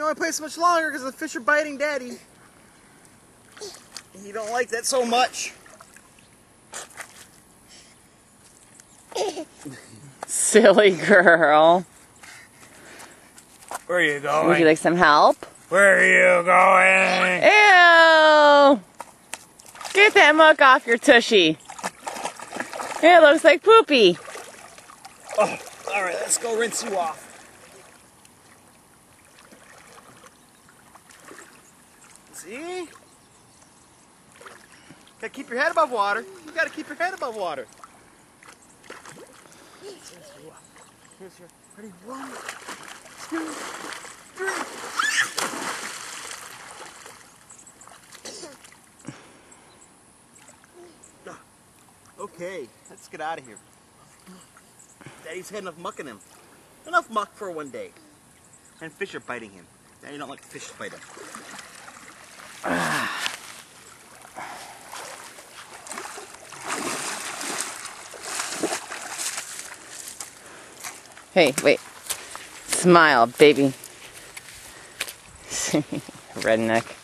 want to play so much longer because the fish are biting Daddy. You don't like that so much. Silly girl. Where are you going? Would you like some help? Where are you going? Ew! Get that muck off your tushy. It looks like poopy. Oh, all right, let's go rinse you off. See? Gotta keep your head above water. You gotta keep your head above water. Here's your, ready, 1, 2, 3. Okay, let's get out of here. Daddy's had enough muck in him. Enough muck for one day. And fish are biting him. Daddy don't like fish to bite him. Hey, wait. Smile, baby. Redneck.